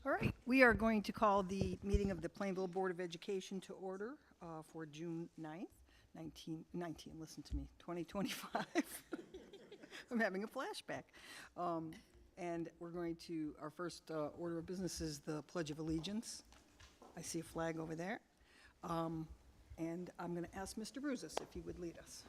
All right, we are going to call the meeting of the Plainville Board of Education to order for June 9th, 19, listen to me, 2025. I'm having a flashback. And we're going to, our first order of business is the Pledge of Allegiance. I see a flag over there. And I'm going to ask Mr. Bruzis if he would lead us.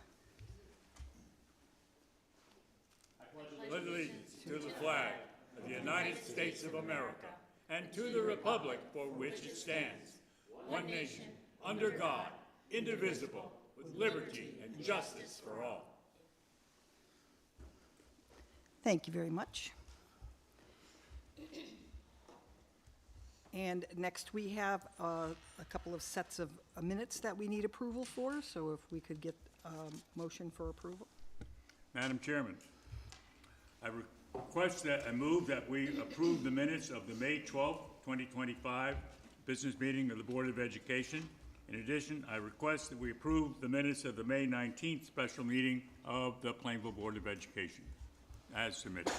Pledge allegiance to the flag of the United States of America and to the republic for which it stands, one nation, under God, indivisible, with liberty and justice for all. Thank you very much. And next we have a couple of sets of minutes that we need approval for, so if we could get a motion for approval. Madam Chairman, I request that I move that we approve the minutes of the May 12, 2025 business meeting of the Board of Education. In addition, I request that we approve the minutes of the May 19th special meeting of the Plainville Board of Education as submitted.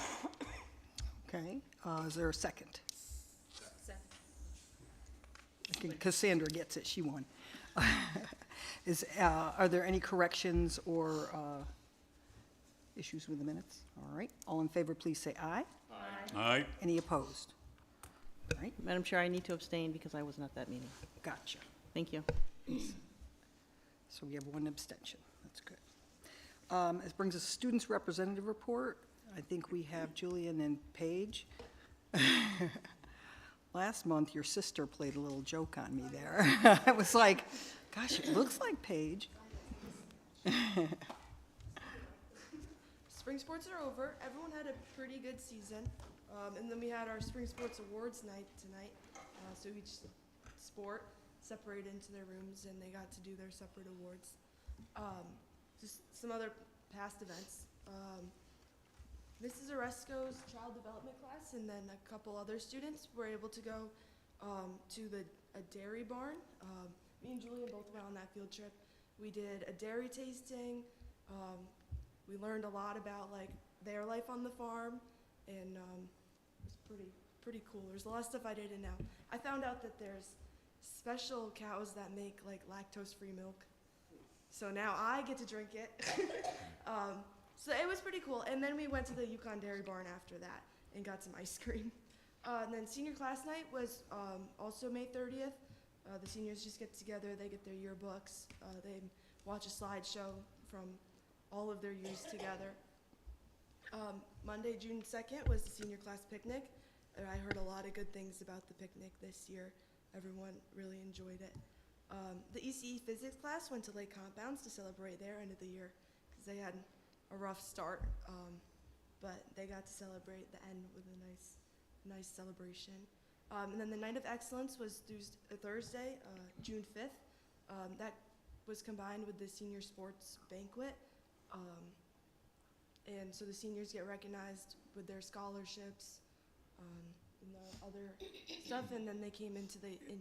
Okay, is there a second? Okay, Cassandra gets it, she won. Are there any corrections or issues with the minutes? All right, all in favor, please say aye. Aye. Aye. Any opposed? All right, Madam Chair, I need to abstain because I wasn't at that meeting. gotcha. Thank you. So we have one abstention, that's good. This brings us students' representative report. I think we have Julian and Paige. Last month, your sister played a little joke on me there. I was like, gosh, it looks like Paige. Spring sports are over. Everyone had a pretty good season. And then we had our spring sports awards night tonight. So each sport separated into their rooms and they got to do their separate awards. Just some other past events. Mrs. Oresco's child development class and then a couple other students were able to go to a dairy barn. Me and Julian both went on that field trip. We did a dairy tasting. We learned a lot about like their life on the farm, and it was pretty cool. There's a lot of stuff I didn't know. I found out that there's special cows that make like lactose-free milk. So now I get to drink it. So it was pretty cool. And then we went to the Yukon Dairy Barn after that and got some ice cream. And then senior class night was also May 30th. The seniors just get together, they get their yearbooks, they watch a slideshow from all of their years together. Monday, June 2nd was the senior class picnic. And I heard a lot of good things about the picnic this year. Everyone really enjoyed it. The ECE physics class went to Lake Compounds to celebrate their end of the year because they had a rough start, but they got to celebrate the end with a nice celebration. And then the Night of Excellence was Thursday, June 5th. That was combined with the senior sports banquet. And so the seniors get recognized with their scholarships and the other stuff, and then they came in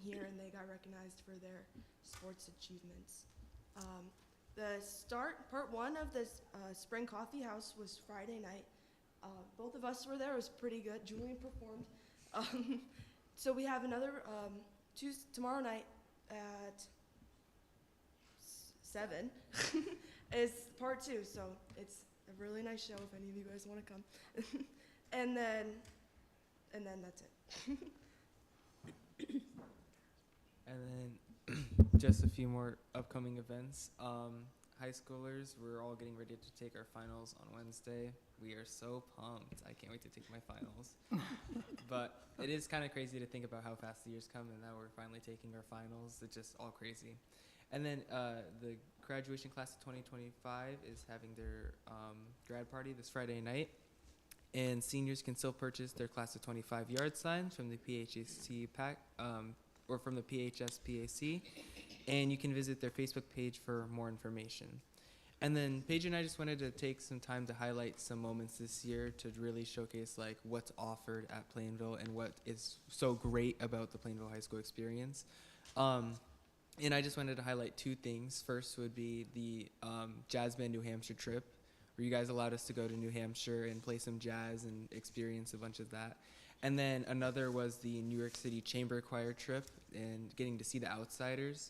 here and they got recognized for their sports achievements. The part one of this spring coffee house was Friday night. Both of us were there. It was pretty good. Julian performed. So we have another tomorrow night at 7 is part two. So it's a really nice show if any of you guys want to come. and then that's it. And then just a few more upcoming events. High schoolers, we're all getting ready to take our finals on Wednesday. We are so pumped. I can't wait to take my finals. But it is kind of crazy to think about how fast the years come and now we're finally taking our finals. It's just all crazy. And then the graduation class of 2025 is having their grad party this Friday night. And seniors can still purchase their class of 25 yard signs from the PHSC pack, or from the PHS PAC, and you can visit their Facebook page for more information. And then Paige and I just wanted to take some time to highlight some moments this year to really showcase like what's offered at Plainville and what is so great about the Plainville High School experience. And I just wanted to highlight two things. First would be the Jazz Band New Hampshire trip, where you guys allowed us to go to New Hampshire and play some jazz and experience a bunch of that. And then another was the New York City Chamber Choir trip and getting to see the Outsiders.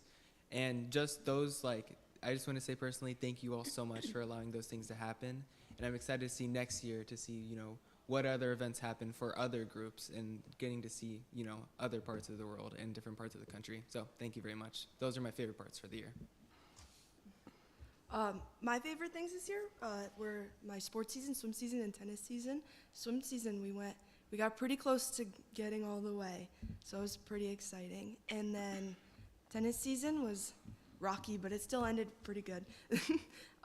And just those, like, I just want to say personally, thank you all so much for allowing those things to happen. And I'm excited to see next year to see, you know, what other events happen for other groups and getting to see, you know, other parts of the world and different parts of the country. So thank you very much. Those are my favorite parts for the year. My favorite things this year were my sports season, swim season, and tennis season. Swim season, we got pretty close to getting all the way, so it was pretty exciting. And then tennis season was rocky, but it still ended pretty good.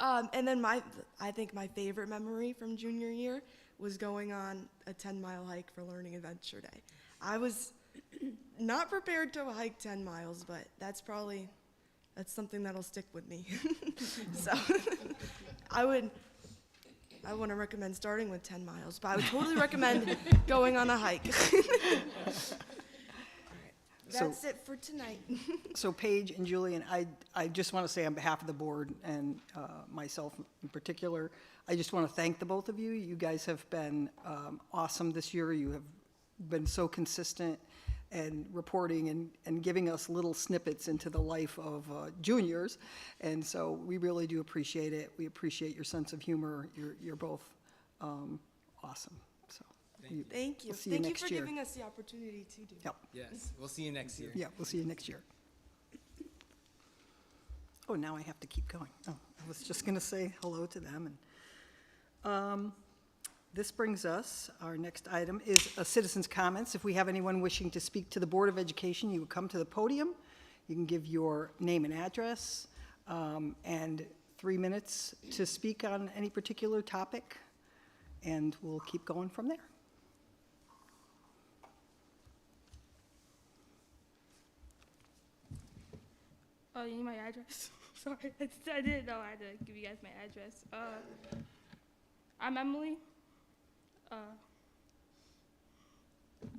And then I think my favorite memory from junior year was going on a 10-mile hike for Learning Adventure Day. I was not prepared to hike 10 miles, but that's something that'll stick with me. So I wouldn't recommend starting with 10 miles, but I would totally recommend going on a hike. That's it for tonight. So Paige and Julian, I just want to say on behalf of the board and myself in particular, I just want to thank the both of you. You guys have been awesome this year. You have been so consistent and reporting and giving us little snippets into the life of juniors. And so we really do appreciate it. We appreciate your sense of humor. You're both awesome. So Thank you. We'll see you Thank you next for year. giving us the opportunity to do. Yep. Yes, we'll see you next year. Yeah, we'll see you next year. Oh, now I have to keep going. Oh, I was just going to say hello to them. And this brings us, our next item is citizens' comments. If we have anyone wishing to speak to the Board of Education, you would come to the podium. You can give your name and address, and 3 minutes to speak on any particular topic, and we'll keep going from there. Oh, you need my address? Sorry, I didn't know I had to give you guys my address. I'm Emily.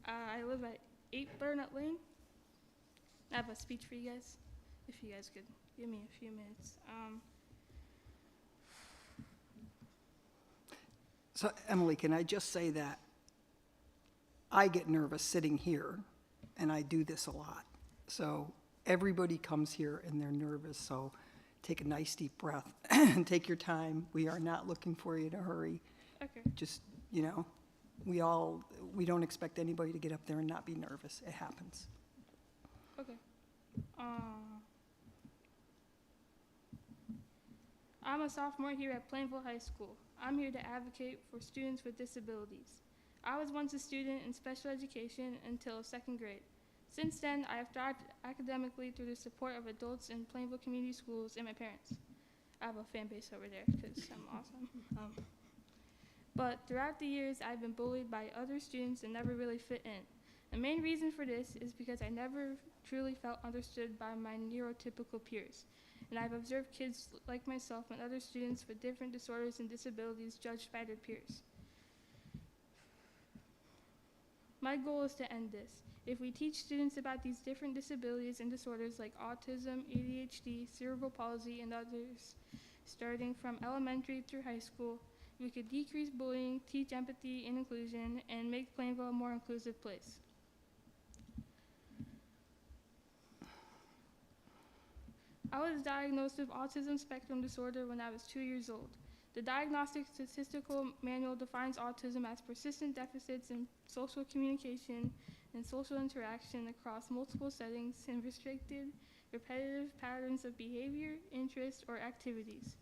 I live at 8 Burnett Lane. I have a speech for you guys, if you guys could give me a few minutes. So, Emily, can I just say that I get nervous sitting here, and I do this a lot. So everybody comes here and they're nervous, so take a nice deep breath and take your time. We are not looking for you to hurry. Okay. Just, you know, we don't expect anybody to get up there and not be nervous. It happens. Okay. I'm a sophomore here at Plainville High School. I'm here to advocate for students with disabilities. I was once a student in special education until 2nd grade. Since then, I have thrived academically through the support of adults in Plainville Community Schools and my parents. I have a fan base over there because I'm awesome. But throughout the years, I've been bullied by other students and never really fit in. The main reason for this is because I never truly felt understood by my neurotypical peers. And I've observed kids like myself and other students with different disorders and disabilities judged by their peers. My goal is to end this. If we teach students about these different disabilities and disorders like autism, ADHD, cerebral palsy, and others, starting from elementary through high school, we could decrease bullying, teach empathy and inclusion, and make Plainville a more inclusive place. I was diagnosed with autism spectrum disorder when I was 2 years old. The Diagnostic Statistical Manual defines autism as persistent deficits in social communication and social interaction across multiple settings and restricted, repetitive patterns of behavior, interest, or activities.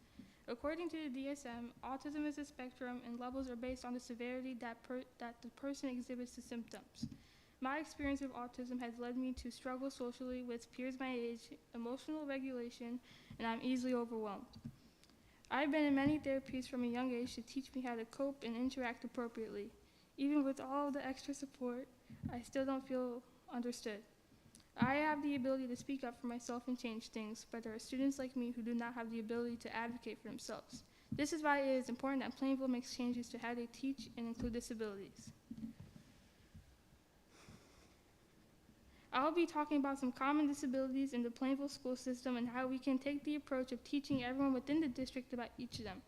According to the DSM, autism is a spectrum and levels are based on the severity that the person exhibits the symptoms. My experience with autism has led me to struggle socially with peers my age, emotional regulation, and I'm easily overwhelmed. I've been in many therapies from a young age to teach me how to cope and interact appropriately. Even with all the extra support, I still don't feel understood. I have the ability to speak up for myself and change things, but there are students like me who do not have the ability to advocate for themselves. This is why it is important that Plainville makes changes to how they teach and include disabilities. I'll be talking about some common disabilities in the Plainville school system and how we can take the approach of teaching everyone within the district about each of them.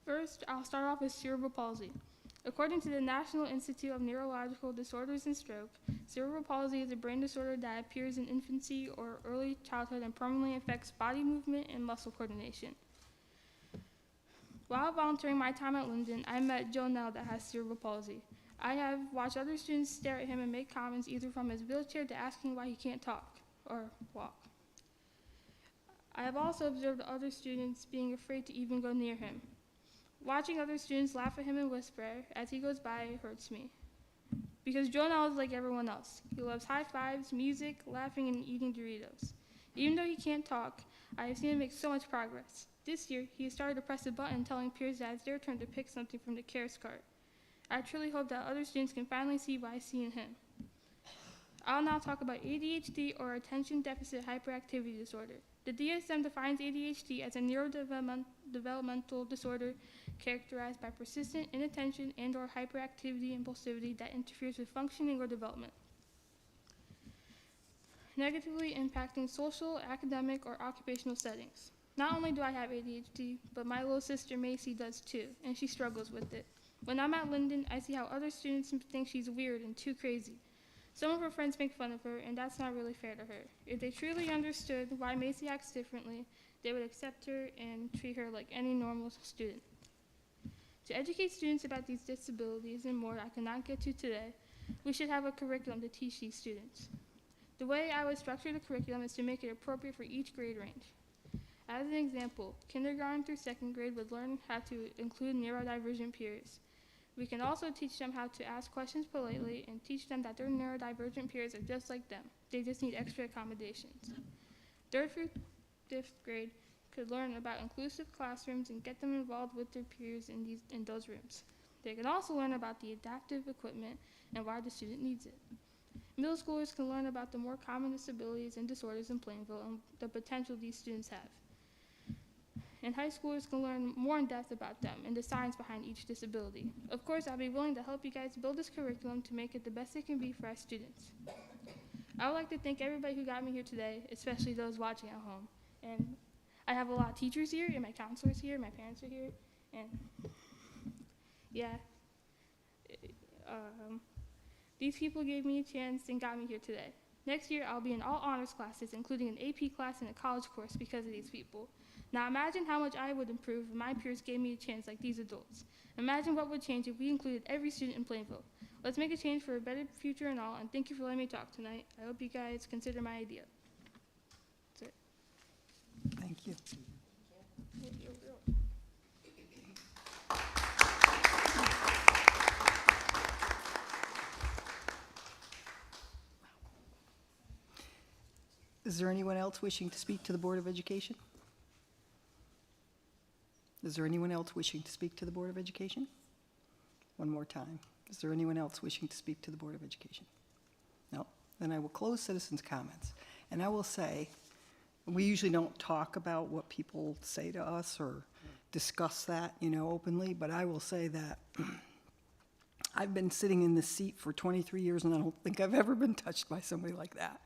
First, I'll start off with cerebral palsy. According to the National Institute of Neurological Disorders and Stroke, cerebral palsy is a brain disorder that appears in infancy or early childhood and permanently affects body movement and muscle coordination. While volunteering my time at Linden, I met Joe Nell that has cerebral palsy. I have watched other students stare at him and make comments either from his wheelchair to asking why he can't talk or walk. I have also observed other students being afraid to even go near him. Watching other students laugh at him and whisper as he goes by hurts me. Because Joe Nell is like everyone else. He loves high fives, music, laughing, and eating Doritos. Even though he can't talk, I have seen him make so much progress. This year, he has started to press a button telling peers that it's their turn to pick something from the cares cart. I truly hope that other students can finally see what I see in him. I'll now talk about ADHD, or Attention Deficit Hyperactivity Disorder. The DSM defines ADHD as a neurodevelopmental disorder characterized by persistent inattention and or hyperactivity and impulsivity that interferes with functioning or development, negatively impacting social, academic, or occupational settings. Not only do I have ADHD, but my little sister Macy does too, and she struggles with it. When I'm at Linden, I see how other students think she's weird and too crazy. Some of her friends make fun of her, and that's not really fair to her. If they truly understood why Macy acts differently, they would accept her and treat her like any normal student. To educate students about these disabilities and more I cannot get to today, we should have a curriculum to teach these students. The way I would structure the curriculum is to make it appropriate for each grade range. As an example, kindergarten through second grade would learn how to include neurodivergent peers. We can also teach them how to ask questions politely and teach them that their neurodivergent peers are just like them. They just need extra accommodations. Third through fifth grade could learn about inclusive classrooms and get them involved with their peers in those rooms. They can also learn about the adaptive equipment and why the student needs it. Middle schoolers can learn about the more common disabilities and disorders in Plainville and the potential these students have. And high schoolers can learn more in depth about them and the science behind each disability. Of course, I'll be willing to help you guys build this curriculum to make it the best it can be for our students. I would like to thank everybody who got me here today, especially those watching at home. And I have a lot of teachers here, and my counselors here, my parents are here, and yeah. These people gave me a chance and got me here today. Next year, I'll be in all honors classes, including an AP class and a college course because of these people. Now imagine how much I would improve if my peers gave me a chance like these adults. Imagine what would change if we included every student in Plainville. Let's make a change for a better future and all, and thank you for letting me talk tonight. I hope you guys consider my idea. That's it. Thank you. Is there anyone else wishing to speak to the Board of Education? Is there anyone else wishing to speak to the Board of Education? One more time. Is there anyone else wishing to speak to the Board of Education? No? Then I will close citizens' comments. And I will say, we usually don't talk about what people say to us or discuss that, openly, but I will say that I've been sitting in this seat for 23 years and I don't think I've ever been touched by somebody like that.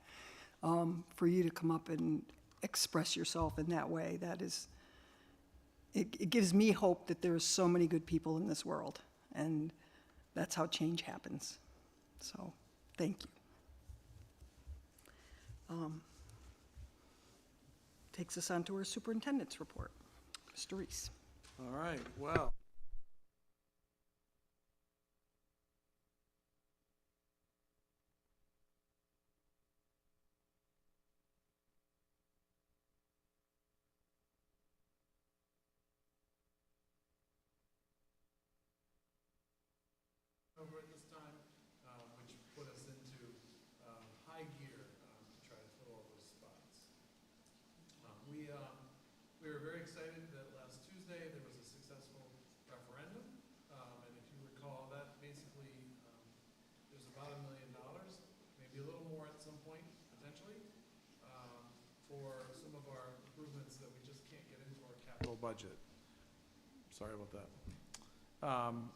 For you to come up and express yourself in that way, that is, it gives me hope that there's so many good people in this world, and that's how change happens. So, thank you. Takes us on to our superintendent's report. Mr. Reese. All right, well. Over at this time, which put us into high gear to try to fill all those spots. We were very excited that last Tuesday there was a successful referendum, and if you recall, that basically there's about $1 million, maybe a little more at some point potentially, for some of our improvements that we just can't get into our capital budget. Sorry about that.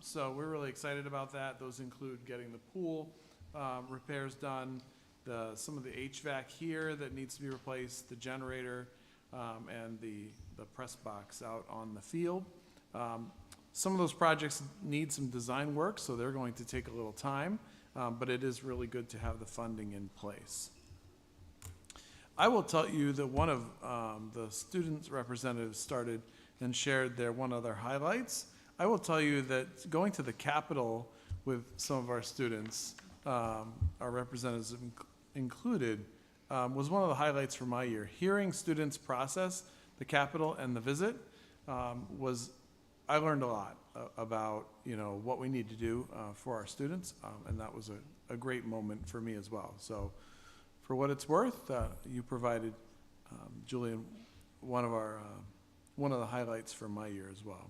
So we're really excited about that. Those include getting the pool repairs done, some of the HVAC here that needs to be replaced, the generator, and the press box out on the field. Some of those projects need some design work, so they're going to take a little time, but it is really good to have the funding in place. I will tell you that one of the students' representatives started and shared their one of their highlights. I will tell you that going to the Capitol with some of our students, our representatives included, was one of the highlights for my year. Hearing students process the Capitol and the visit I learned a lot about, what we need to do for our students, and that was a great moment for me as well. So for what it's worth, you provided, Julian, one of the highlights for my year as well.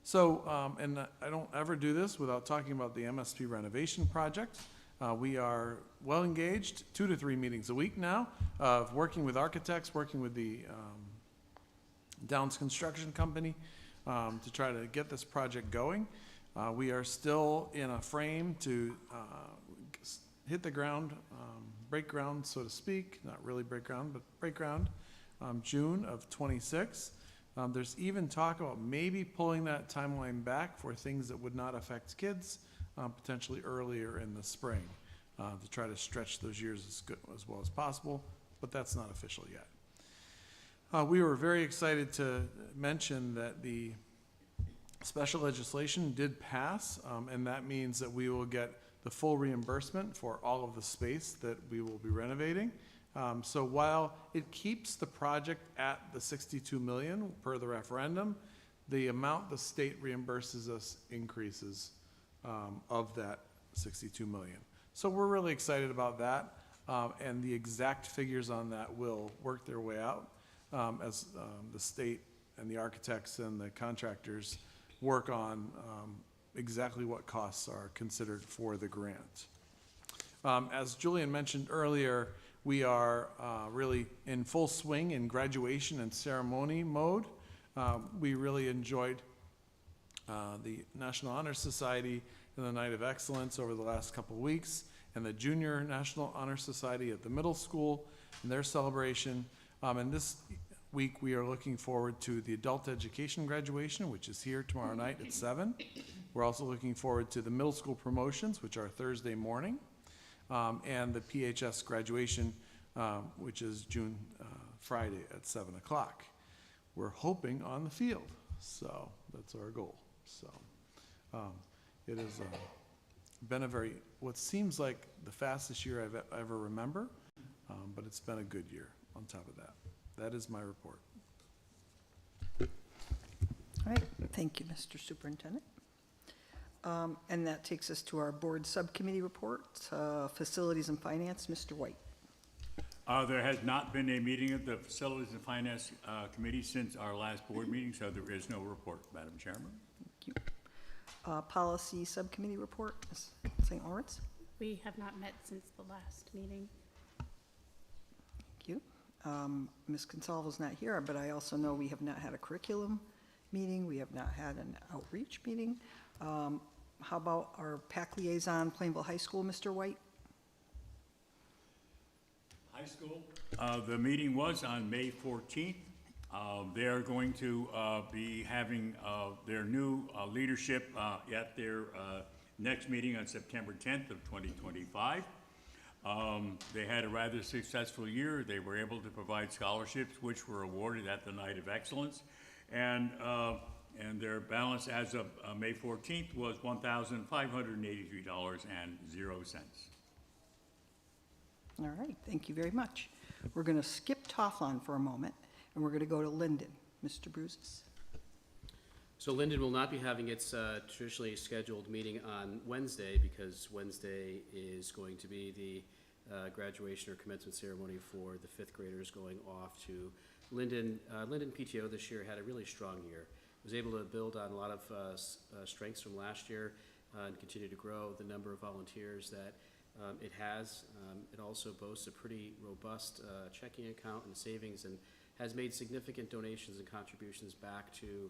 So, and I don't ever do this without talking about the MSP renovation project. We are well engaged, 2 to 3 meetings a week now, of working with architects, working with the Downs Construction Company to try to get this project going. We are still in a frame to hit the ground, break ground, so to speak. Not really break ground, but break ground, June of '26. There's even talk about maybe pulling that timeline back for things that would not affect kids, potentially earlier in the spring, to try to stretch those years as well as possible, but that's not official yet. We were very excited to mention that the special legislation did pass, and that means that we will get the full reimbursement for all of the space that we will be renovating. So while it keeps the project at the $62 million per the referendum, the amount the state reimburses us increases of that $62 million. So we're really excited about that, and the exact figures on that will work their way out as the state and the architects and the contractors work on exactly what costs are considered for the grant. As Julian mentioned earlier, we are really in full swing in graduation and ceremony mode. We really enjoyed the National Honor Society and the Night of Excellence over the last couple of weeks, and the Junior National Honor Society at the middle school and their celebration. And this week we are looking forward to the adult education graduation, which is here tomorrow night at 7. We're also looking forward to the middle school promotions, which are Thursday morning, and the PHS graduation, which is Friday at 7 o'clock. We're hoping on the field, so that's our goal. So it has been what seems like the fastest year I've ever remember, but it's been a good year on top of that. That is my report. All right, thank you, Mr. Superintendent. And that takes us to our board subcommittee reports, Facilities and Finance, Mr. White. There has not been a meeting of the Facilities and Finance Committee since our last board meeting, so there is no report, Madam Chairman. Thank you. Policy Subcommittee report, Ms. St. Lawrence. We have not met since the last meeting. Thank you. Ms. Consalvo's not here, but I also know we have not had a curriculum meeting. We have not had an outreach meeting. How about our PAC liaison, Plainville High School, Mr. White? High school, the meeting was on May 14th. They are going to be having their new leadership at their next meeting on September 10th of 2025. They had a rather successful year. They were able to provide scholarships, which were awarded at the Night of Excellence. And their balance as of May 14th was $1,583.00. All right, thank you very much. We're going to skip Toflon for a moment, and we're going to go to Linden. Mr. Bruises. So Linden will not be having its traditionally scheduled meeting on Wednesday because Wednesday is going to be the graduation or commencement ceremony for the 5th graders going off to Linden. Linden PTO this year had a really strong year. Was able to build on a lot of strengths from last year and continue to grow the number of volunteers that it has. It also boasts a pretty robust checking account and savings and has made significant donations and contributions back to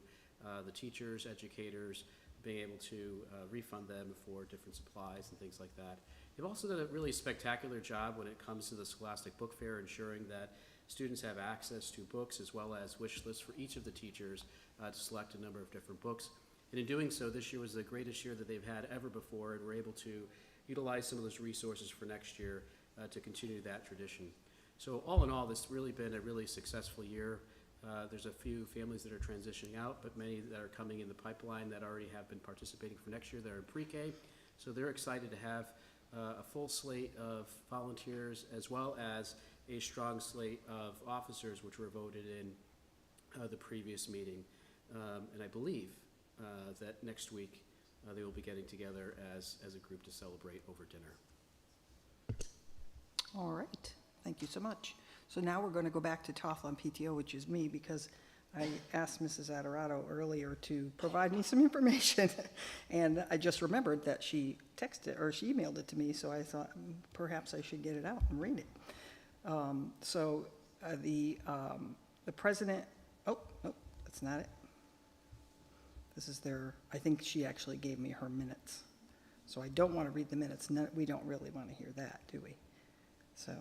the teachers, educators, being able to refund them for different supplies and things like that. They've also done a really spectacular job when it comes to the Scholastic Book Fair, ensuring that students have access to books as well as wish lists for each of the teachers to select a number of different books. And in doing so, this year was the greatest year that they've had ever before, and we're able to utilize some of those resources for next year to continue that tradition. So all in all, this has really been a really successful year. There's a few families that are transitioning out, but many that are coming in the pipeline that already have been participating for next year. They're in pre-K, so they're excited to have a full slate of volunteers as well as a strong slate of officers, which were voted in the previous meeting. And I believe that next week they will be getting together as a group to celebrate over dinner. All right, thank you so much. So now we're going to go back to Toflon PTO, which is me, because I asked Mrs. Adorato earlier to provide me some information, and I just remembered that she texted, or she emailed it to me, so I thought perhaps I should get it out and read it. The president, oh, that's not it. This is I think she actually gave me her minutes. So I don't want to read the minutes. No, we don't really want to hear that, do we? So,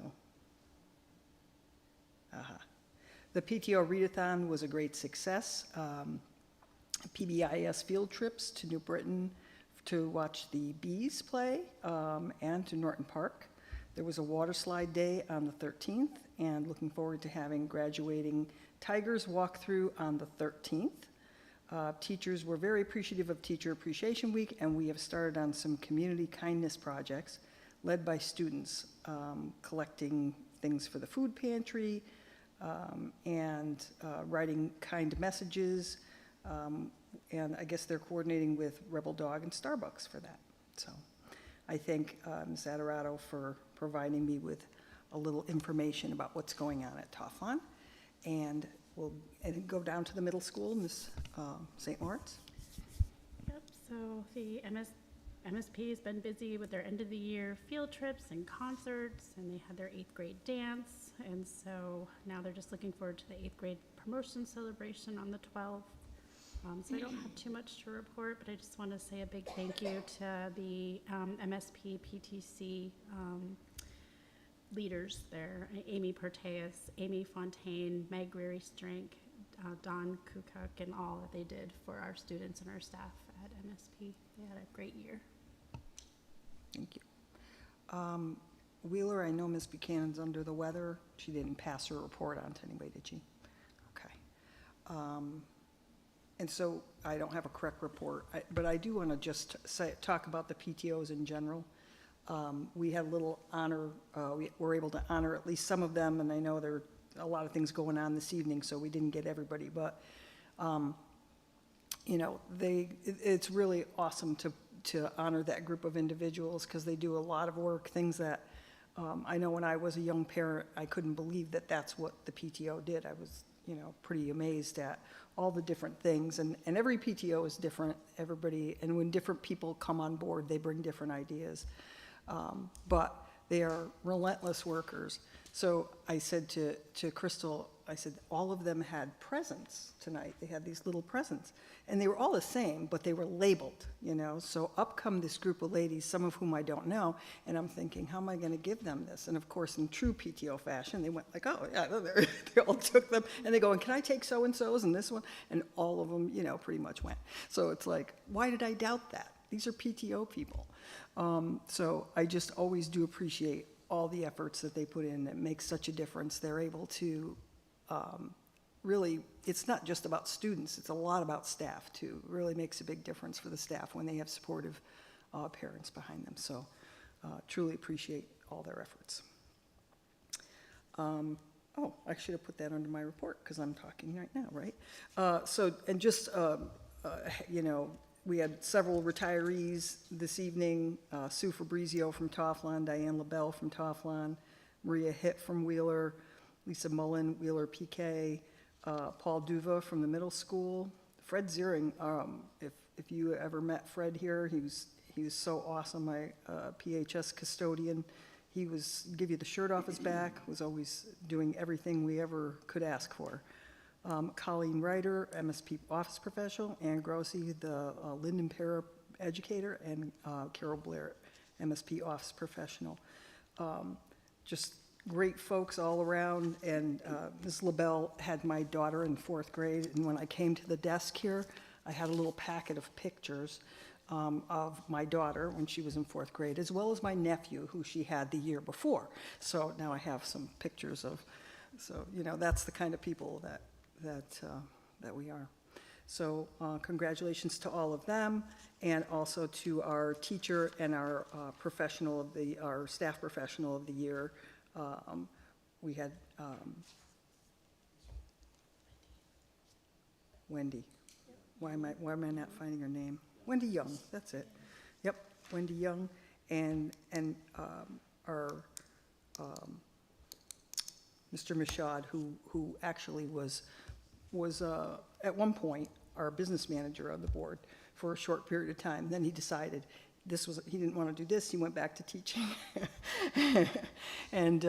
The PTO readathon was a great success. PBIS field trips to New Britain to watch the bees play and to Norton Park. There was a water slide day on the 13th, and looking forward to having graduating Tigers walk through on the 13th. Teachers were very appreciative of Teacher Appreciation Week, and we have started on some community kindness projects led by students, collecting things for the food pantry and writing kind messages. And I guess they're coordinating with Rebel Dog and Starbucks for that. So I thank Ms. Adorato for providing me with a little information about what's going on at Toflon. And we'll go down to the middle school, Ms. St. Lawrence. Yep, so the MSP has been busy with their end of the year field trips and concerts, and they had their 8th grade dance. And so now they're just looking forward to the 8th grade promotion celebration on the 12th. So I don't have too much to report, but I just want to say a big thank you to the MSP PTC leaders there, Amy Porteus, Amy Fontaine, Meg Reary-Strink, Don Kukuk, and all that they did for our students and our staff at MSP. They had a great year. Thank you. Wheeler, I know Ms. Buchanan's under the weather. She didn't pass her report on to anybody, did she? Okay. And so I don't have a correct report, but I do want to just talk about the PTOs in general. We had a little honor, we were able to honor at least some of them, and I know there are a lot of things going on this evening, so we didn't get everybody, but, you know, it's really awesome to honor that group of individuals, because they do a lot of work, things that I know when I was a young parent, I couldn't believe that that's what the PTO did. I was, you know, pretty amazed at all the different things, and every PTO is different, everybody, and when different people come on board, they bring different ideas. But they are relentless workers. So I said to Crystal, I said, all of them had presents tonight. They had these little presents. And they were all the same, but they were labeled, you know. So up come this group of ladies, some of whom I don't know, and I'm thinking, how am I going to give them this? And of course, in true PTO fashion, they went like, oh, yeah, they all took them. And they go, and can I take so-and-so's and this one? And all of them, you know, pretty much went. So it's like, why did I doubt that? These are PTO people. So I just always do appreciate all the efforts that they put in. It makes such a difference. They're able to really, it's not just about students, it's a lot about staff too. It really makes a big difference for the staff when they have supportive parents behind them. So truly appreciate all their efforts. Oh, I should have put that under my report because I'm talking right now, right? You know, we had several retirees this evening, Sue Fabrizio from Toflon, Diane LaBelle from Toflon, Maria Hitt from Wheeler, Lisa Mullen, Wheeler PK, Paul Duva from the middle school, Fred Ziering. If you ever met Fred here, he was so awesome, my PHS custodian. He was, give you the shirt off his back, was always doing everything we ever could ask for. Colleen Ryder, MSP office professional, Ann Grossi, the Linden para educator, and Carol Blair, MSP office professional. Just great folks all around, and Ms. LaBelle had my daughter in 4th grade, and when I came to the desk here, I had a little packet of pictures of my daughter when she was in 4th grade, as well as my nephew, who she had the year before. So now I have some pictures of, so, you know, that's the kind of people that we are. So congratulations to all of them, and also to our teacher and our our staff professional of the year. We had Wendy. Why am I not finding her name? Wendy Young, that's it. Yep, Wendy Young, and our Mr. Michaud, who actually was at one point our business manager on the board for a short period of time. Then he decided he didn't want to do this. He went back to teaching. And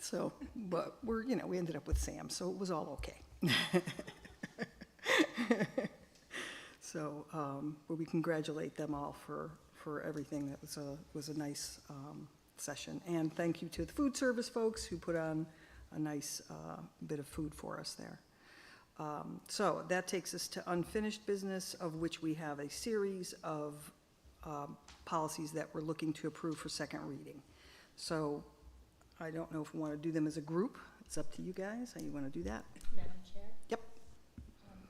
so, but we ended up with Sam, so it was all okay. So, but we congratulate them all for everything. That was a nice session. And thank you to the food service folks who put on a nice bit of food for us there. So that takes us to unfinished business, of which we have a series of policies that we're looking to approve for second reading. So I don't know if we want to do them as a group. It's up to you guys. How you want to do that? Madam Chair? Yep.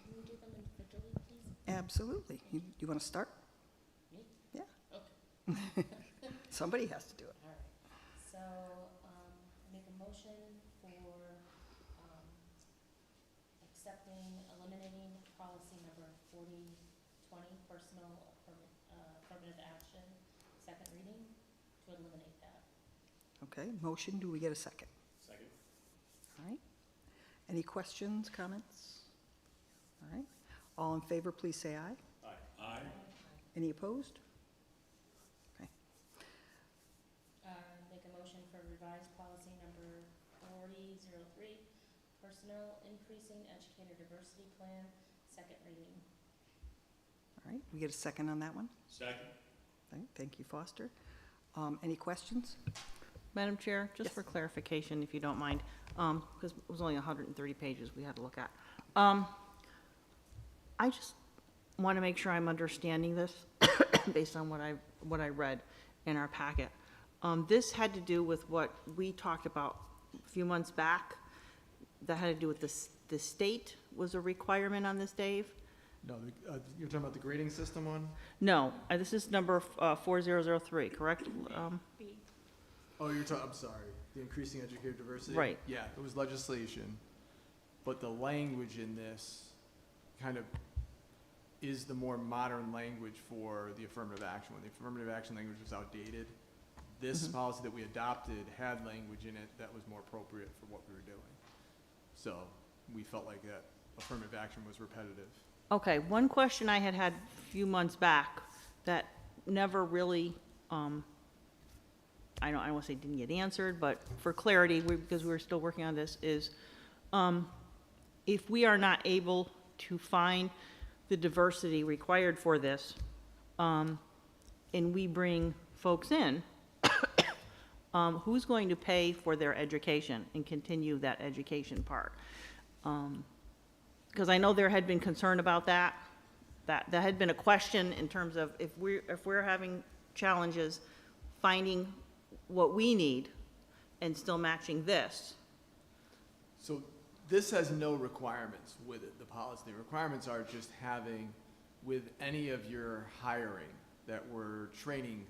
Can we do them individually, please? Absolutely. You want to start? Me? Yeah. Okay. Somebody has to do it. All right. So, make a motion for, eliminating policy number 4020, personal affirmative action, second reading, to eliminate that. Okay, motion. Do we get a second? Second. All right. Any questions, comments? All right. All in favor, please say aye. Aye. Any opposed? Okay. Make a motion for revised policy number 4003, personnel increasing educator diversity plan, second reading. All right, we get a second on that one? Second. All right, thank you, Foster. Any questions? Madam Chair, just Yes. for clarification, if you don't mind, because it was only 130 pages we had to look at. I just want to make sure I'm understanding this based on what I read in our packet. This had to do with what we talked about a few months back. That had to do with the state was a requirement on this, Dave? No, you're talking about the grading system one? No, this is number 4003, correct? Oh, I'm sorry, the increasing educator diversity? Right. Yeah, it was legislation, but the language in this kind of is the more modern language for the affirmative action. When the affirmative action language was outdated, this policy that we adopted had language in it that was more appropriate for what we were doing. So we felt like that affirmative action was repetitive. Okay, one question I had a few months back that never really, I don't want to say didn't get answered, but for clarity, because we're still working on this, is if we are not able to find the diversity required for this, and we bring folks in, who's going to pay for their education and continue that education part? Because I know there had been concern about that had been a question in terms of if we're having challenges finding what we need and still matching this. So this has no requirements with it, the policy. The requirements are just having, with any of your hiring, that we're training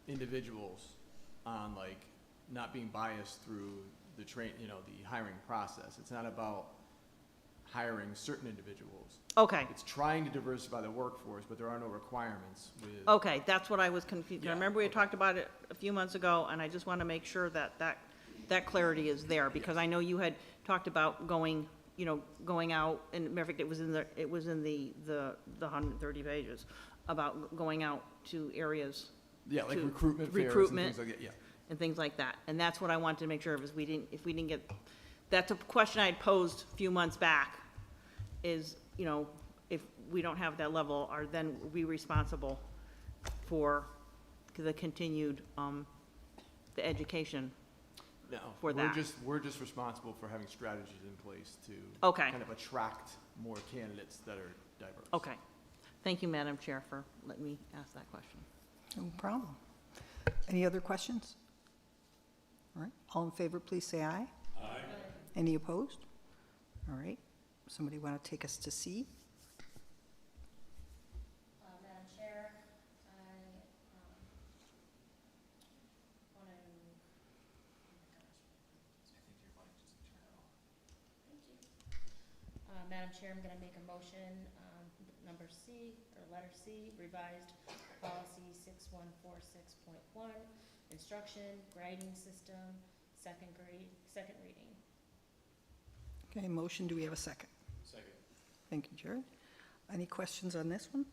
individuals on, like, not being biased through the the hiring process. It's not about hiring certain individuals. Okay, It's trying to diversify the workforce, but there are no requirements with. okay, that's what I was confused. I Yeah, remember we had okay. talked about it a few months ago, and I just want to make sure that clarity is there, because I know you had talked about going out, and matter of fact, it was in the 130 pages, about going out to areas Yeah, like to recruitment fairs and recruitment. things like that, yeah. and things like that. And that's what I wanted to make sure of, is if we didn't get, that's a question I had posed a few months back, is, if we don't have that level, are then we responsible for the continued, the education. No, For that. We're just responsible for having strategies in place to Okay. kind of attract more candidates that are diverse. Okay. Thank you, Madam Chair, for letting me ask that question. No problem. Any other questions? All right, all in favor, please say aye. Aye. Any opposed? All right, somebody want to take us to C? Madam Chair, I, want to, thank you. Madam Chair, I'm gonna make a motion, number C, or letter C, revised policy 6146.1, instruction, grading system, second reading. Okay, motion, do we have a second? Second. Thank you, Jared. Any questions on this one?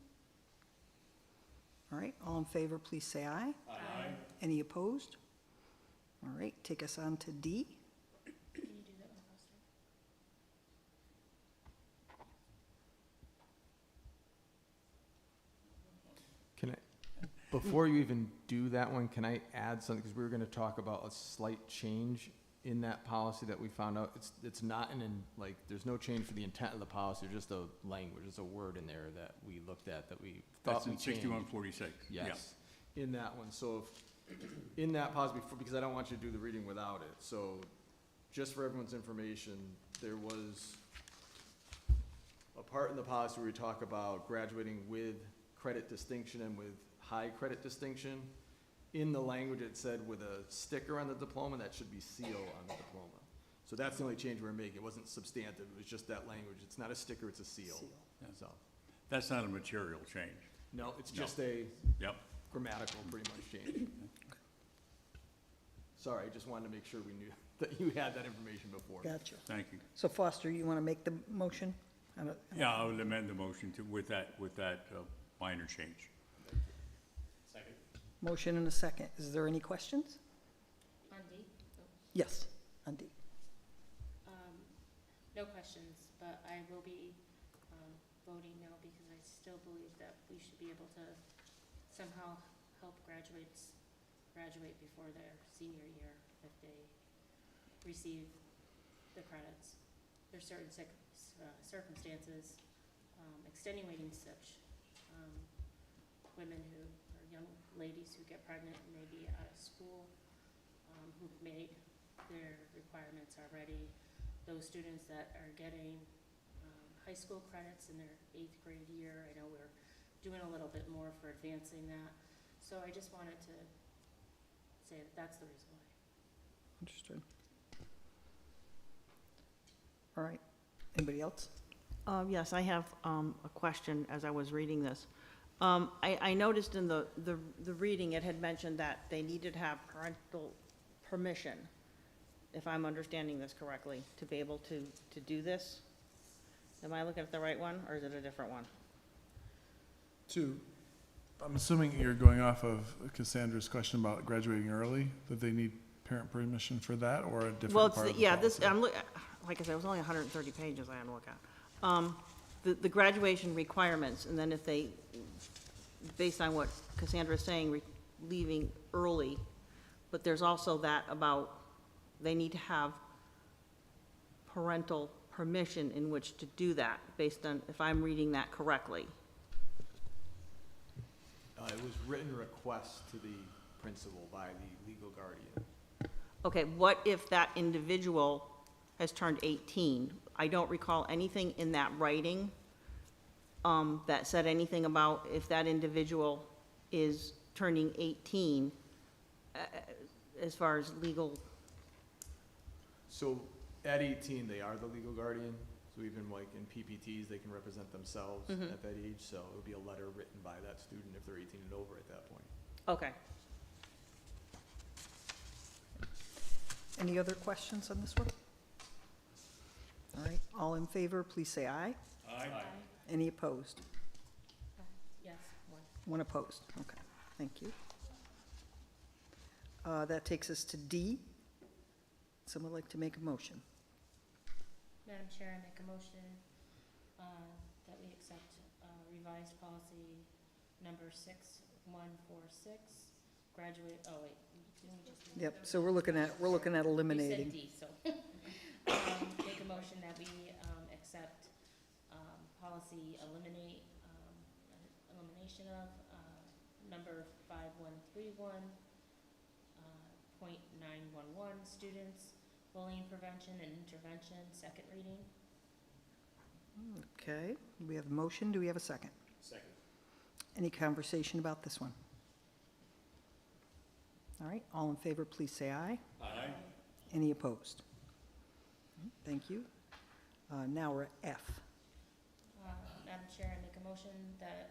All right, all in favor, please say aye. Aye. Any opposed? All right, take us on to D. Can you do that one, Foster? Can I, before you even do that one, can I add something? Because we were going to talk about a slight change in that policy that we found out. It's not like, there's no change for the intent of the policy, there's just a language, there's a word in there that we looked at that we thought That's we in changed. 6146. Yeah. Yes, in that one. So if, in that policy, because I don't want you to do the reading without it. So just for everyone's information, there was a part in the policy where we talk about graduating with credit distinction and with high credit distinction. In the language, it said with a sticker on the diploma, that should be CO on the diploma. So that's the only change we're making. It wasn't substantive, it was just that language. It's not a sticker, it's a seal. Yeah. So, That's not a material change. no, it's No. just a Yep. grammatical pretty much change. Sorry, I just wanted to make sure we knew that you had that information before. Gotcha. Thank you. So Foster, you want to make the motion? Yeah, I would amend the motion to, with that minor change. Second. Motion and a second. Is there any questions? On D? Oh. Yes, on D. No questions, but I will be voting no because I still believe that we should be able to somehow help graduates graduate before their senior year if they receive the credits. There's certain circumstances, extenuating such, women who, or young ladies who get pregnant and may be out of school, who've made their requirements already. Those students that are getting high school credits in their 8th grade year, I know we're doing a little bit more for advancing that. So I just wanted to say that that's the reason why. Understood. All right. Anybody else? Yes, I have a question as I was reading this. I noticed in the reading, it had mentioned that they needed to have parental permission, if I'm understanding this correctly, to be able to do this. Am I looking at the right one, or is it a different one? I'm assuming you're going off of Cassandra's question about graduating early, that they need parent permission for that, or a different Well, part of the yeah, this, policy? like I said, it was only 130 pages I had to look at. The graduation requirements, and then if they, based on what Cassandra is saying, leaving early, but there's also that about they need to have parental permission in which to do that, based on, if I'm reading that correctly. It was written request to the principal by the legal guardian. Okay, what if that individual has turned 18? I don't recall anything in that writing that said anything about if that individual is turning 18 as far as legal. So at 18, they are the legal guardian. So even like in PPTs, they can represent themselves at that age. So it would be a letter written by that student if they're 18 and over at that point. Okay. Any other questions on this one? All right, all in favor, please say aye. Aye. Any opposed? Yes, one. One opposed, okay, thank you. That takes us to D. Someone like to make a motion? Madam Chair, I make a motion that we accept revised policy number 6146, graduate, oh wait, didn't we just? do- Yep, so we're looking at You said eliminating. D, so. Make a motion that we, accept, policy elimination of, number 5131, .911, students, bullying prevention and intervention, second reading. Okay, we have a motion, do we have a second? Second. Any conversation about this one? All right, all in favor, please say aye. Aye. Any opposed? Thank you. Now we're at F. Madam Chair, I make a motion that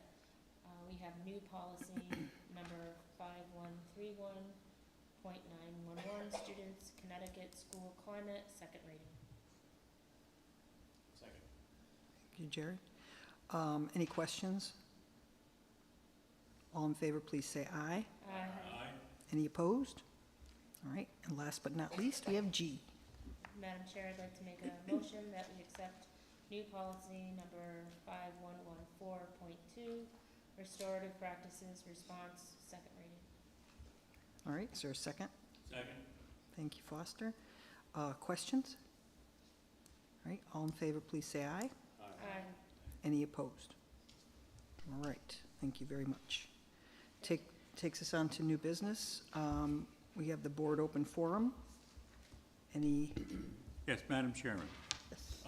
we have new policy number 5131.911, students, Connecticut school climate, second reading. Second. Thank you, Jared. Any questions? All in favor, please say aye. Aye. Any opposed? All right, and last but not least, we have G. Madam Chair, I'd like to make a motion that we accept new policy number 5114.2, restorative practices response, second reading. All right, is there a second? Second. Thank you, Foster. Questions? All right, all in favor, please say aye. Aye. Any opposed? All right, thank you very much. Takes us on to new business. We have the board open forum. Any? Yes, Madam Chairman. Yes.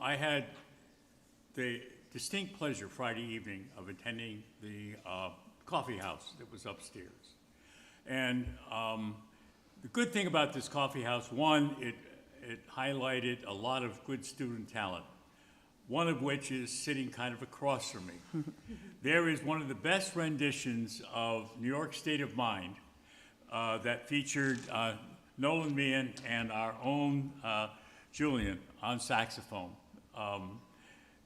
I had the distinct pleasure Friday evening of attending the coffee house that was upstairs. And the good thing about this coffee house, one, it highlighted a lot of good student talent, one of which is sitting kind of across from me. There is one of the best renditions of New York State of Mind that featured Nolan Meehan and our own Julian on saxophone.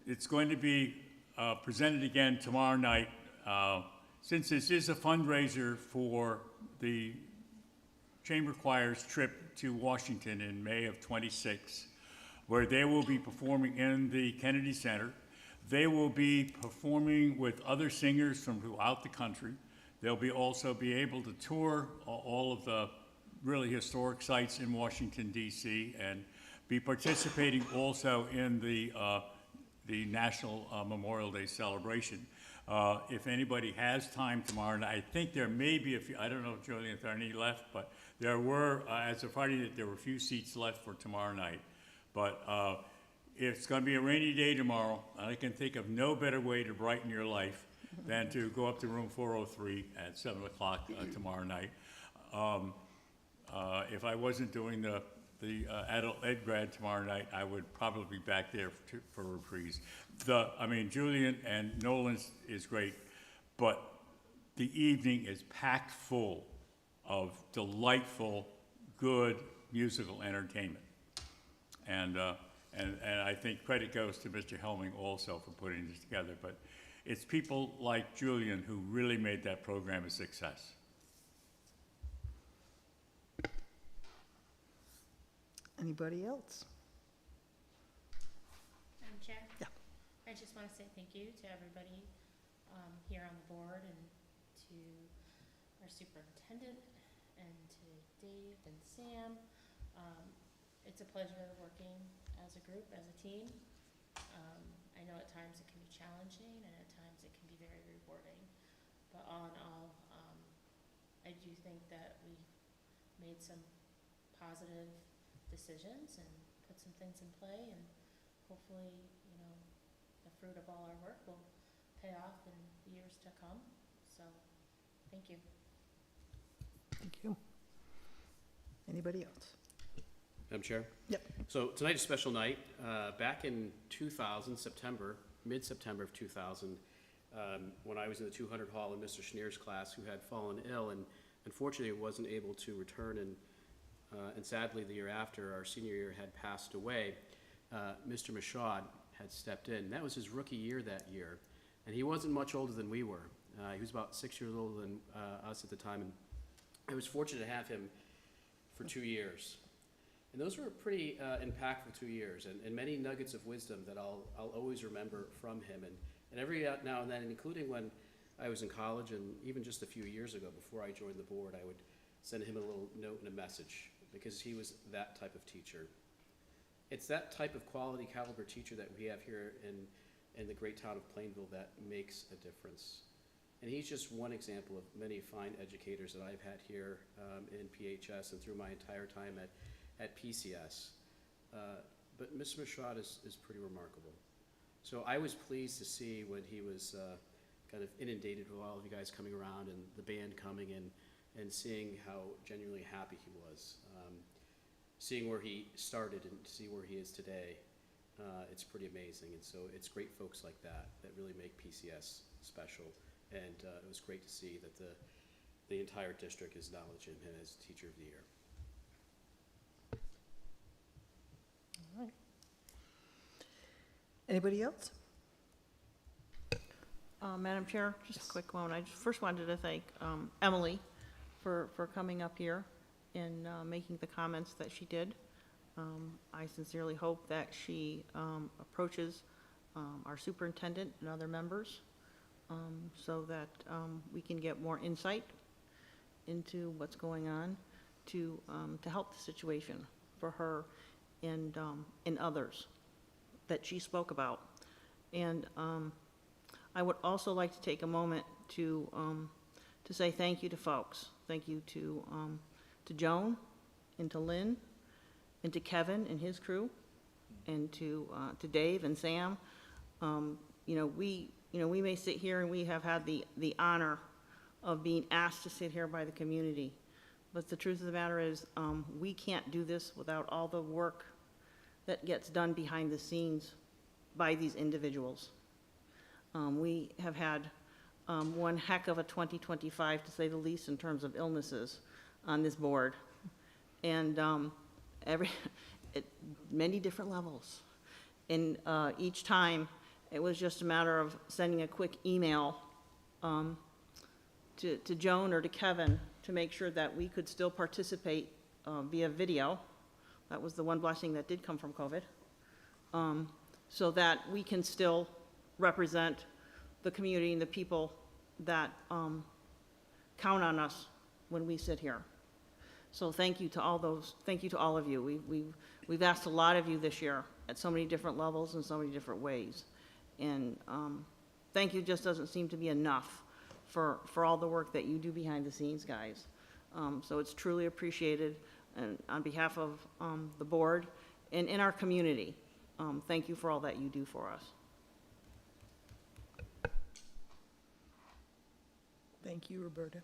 It's going to be presented again tomorrow night. Since this is a fundraiser for the Chamber Choir's trip to Washington in May of '26, where they will be performing in the Kennedy Center. They will be performing with other singers from throughout the country. They'll also be able to tour all of the really historic sites in Washington, D.C., and be participating also in the National Memorial Day celebration. If anybody has time tomorrow night, I think there may be a few, I don't know, Julian, if there are any left, but there were, as of Friday, there were a few seats left for tomorrow night. But it's going to be a rainy day tomorrow, and I can think of no better way to brighten your life than to go up to room 403 at 7 o'clock tomorrow night. If I wasn't doing the adult ed grad tomorrow night, I would probably be back there for reprise. Julian and Nolan's is great, but the evening is packed full of delightful, good musical entertainment. And I think credit goes to Mr. Helming also for putting this together, but it's people like Julian who really made that program a success. Anybody else? Madam Chair? Yeah. I just want to say thank you to everybody here on the board and to our superintendent and to Dave and Sam. It's a pleasure working as a group, as a team. I know at times it can be challenging and at times it can be very rewarding. But all in all, I do think that we made some positive decisions and put some things in play, and hopefully, the fruit of all our work will pay off in the years to come. So, thank you. Thank you. Anybody else? Madam Chair? Yep. So tonight's a special night. Back in 2000, mid-September of 2000, when I was in the 200 hall in Mr. Schneer's class, who had fallen ill and unfortunately wasn't able to return, and sadly the year after, our senior year, had passed away, Mr. Michaud had stepped in. That was his rookie year that year, and he wasn't much older than we were. He was about 6 years older than us at the time, and I was fortunate to have him for 2 years. And those were pretty impactful 2 years, and many nuggets of wisdom that I'll always remember from him. And every now and then, including when I was in college, and even just a few years ago, before I joined the board, I would send him a little note and a message, because he was that type of teacher. It's that type of quality caliber teacher that we have here in the great town of Plainville that makes a difference. And he's just one example of many fine educators that I've had here in PHS and through my entire time at PCS. But Mr. Mishrat is pretty remarkable. So I was pleased to see when he was kind of inundated with all of you guys coming around and the band coming and seeing how genuinely happy he was. Seeing where he started and see where he is today, it's pretty amazing. And so it's great folks like that that really make PCS special. And it was great to see that the entire district is acknowledging him as Teacher of the Year. All right. Anybody else? Madam Chair, just a quick one. I just first wanted to thank Emily for coming up here and making the comments that she did. I sincerely hope that she approaches our superintendent and other members so that we can get more insight into what's going on to help the situation for her and others that she spoke about. And I would also like to take a moment to say thank you to folks. Thank you to Joan and to Lynn and to Kevin and his crew and to Dave and Sam. We may sit here and we have had the honor of being asked to sit here by the community. But the truth of the matter is we can't do this without all the work that gets done behind the scenes by these individuals. We have had one heck of a 2025, to say the least, in terms of illnesses on this board. And at many different levels. And each time, it was just a matter of sending a quick email to Joan or to Kevin to make sure that we could still participate via video. That was the one blessing that did come from COVID. So that we can still represent the community and the people that count on us when we sit here. So thank you to all of you. We've asked a lot of you this year at so many different levels and so many different ways. And thank you just doesn't seem to be enough for all the work that you do behind the scenes, guys. So it's truly appreciated. And on behalf of the board and in our community, thank you for all that you do for us. Thank you, Roberta.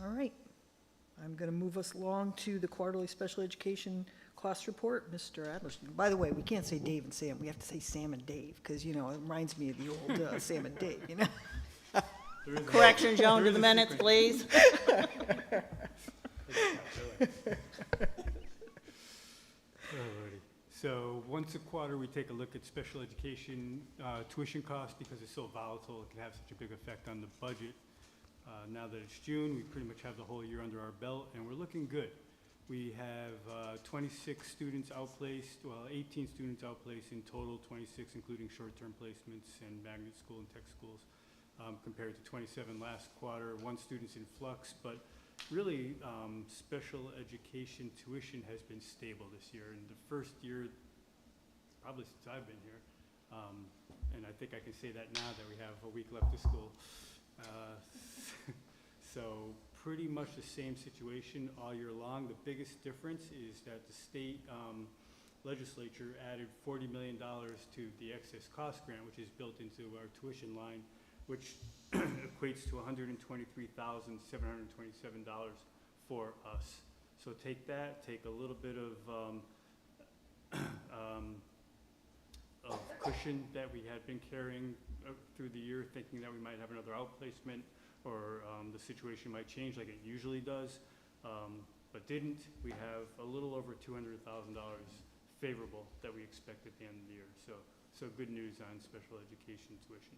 All right. I'm going to move us along to the quarterly special education class report. Mr. Adler. By the way, we can't say Dave and Sam. We have to say Sam and Dave because, it reminds me of the old Sam and Dave, Correction, Joan, to the minutes, please. Alrighty. So once a quarter, we take a look at special education tuition costs because it's so volatile. It can have such a big effect on the budget. Now that it's June, we pretty much have the whole year under our belt, and we're looking good. We have 26 students outplaced, 18 students outplaced in total, 26 including short-term placements and magnet school and tech schools, compared to 27 last quarter. 1 student's in flux, but really special education tuition has been stable this year. In the first year, probably since I've been here, and I think I can say that now that we have a week left of school. So pretty much the same situation all year long. The biggest difference is that the state legislature added $40 million to the excess cost grant, which is built into our tuition line, which equates to $123,727 for us. So take that, take a little bit of cushion that we had been carrying through the year, thinking that we might have another outplacement or the situation might change like it usually does, but didn't. We have a little over $200,000 favorable that we expect at the end of the year. So good news on special education tuition.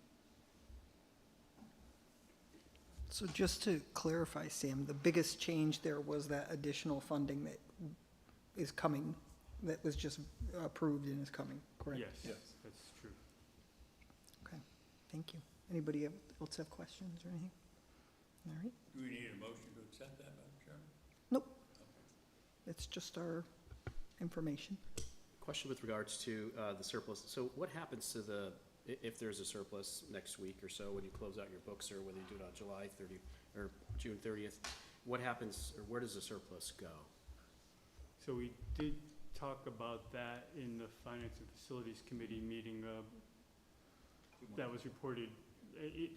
So just to clarify, Sam, the biggest change there was that additional funding that is coming, that was just approved and is coming, correct? Yes, that's true. Okay, thank you. Anybody else have questions or anything? All right, Do we need a motion to accept that, Madam Chairman? nope. It's just our information. Question with regards to the surplus. So what happens to if there's a surplus next week or so, when you close out your books, or whether you do it on July 30 or June 30th, what happens, or where does the surplus go? So we did talk about that in the Finance and Facilities Committee meeting, that was reported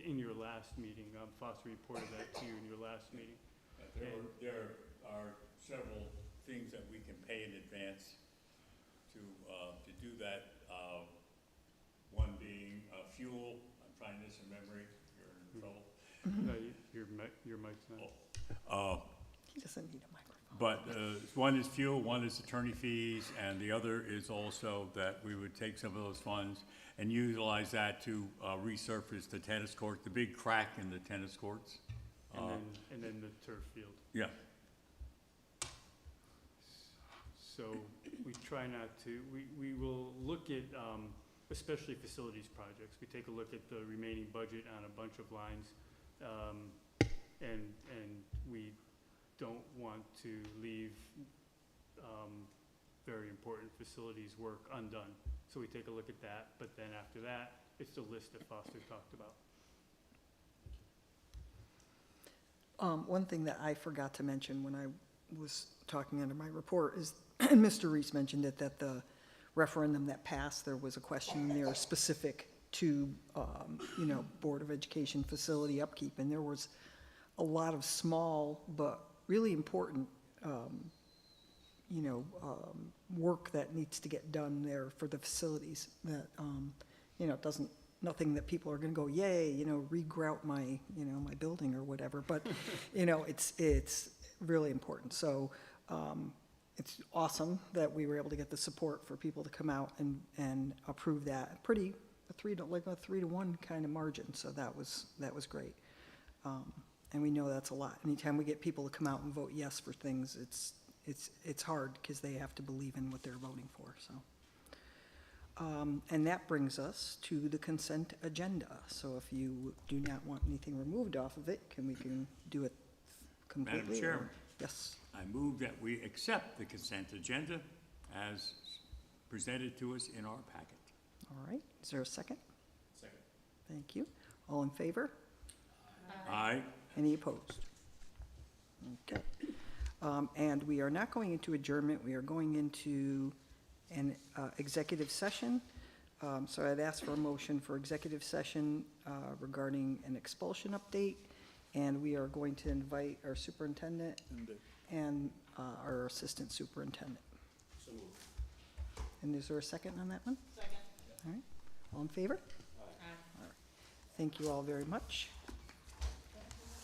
in your last meeting. Foster reported that to you in your last meeting. There are several things that we can pay in advance to do that. One being fuel. I'm trying this in memory. You're in trouble. No, your mic's not. He doesn't need a microphone. But one is fuel, one is attorney fees, and the other is also that we would take some of those funds and utilize that to resurface the tennis court, the big crack in the tennis courts. And then the turf field. Yeah. So we try not to, we will look at, especially facilities projects. We take a look at the remaining budget on a bunch of lines, and we don't want to leave very important facilities work undone. So we take a look at that, but then after that, it's the list that Foster talked about. One thing that I forgot to mention when I was talking under my report is, and Mr. Reese mentioned it, that the referendum that passed, there was a question there specific to, Board of Education facility upkeep, and there was a lot of small but really important, work that needs to get done there for the facilities that, nothing that people are gonna go, yay, regrout my, my building or whatever, but, it's really important. So, it's awesome that we were able to get the support for people to come out and approve that. A 3-to-1 kind of margin, so that was great. And we know that's a lot. Anytime we get people to come out and vote yes for things, it's hard because they have to believe in what they're voting for, so. And that brings us to the consent agenda. So if you do not want anything removed off of it, we can do it completely? Madam Chairman. Yes. I move that we accept the consent agenda as presented to us in our packet. All right. Is there a second? Second. Thank you. All in favor? Aye. Any opposed? Okay. And we are not going into adjournment. We are going into an executive session. So I'd ask for a motion for executive session regarding an expulsion update. And we are going to invite our superintendent and our assistant superintendent. So moved. And is there a second on that one? Second. All right. All in favor? Aye. Thank you all very much.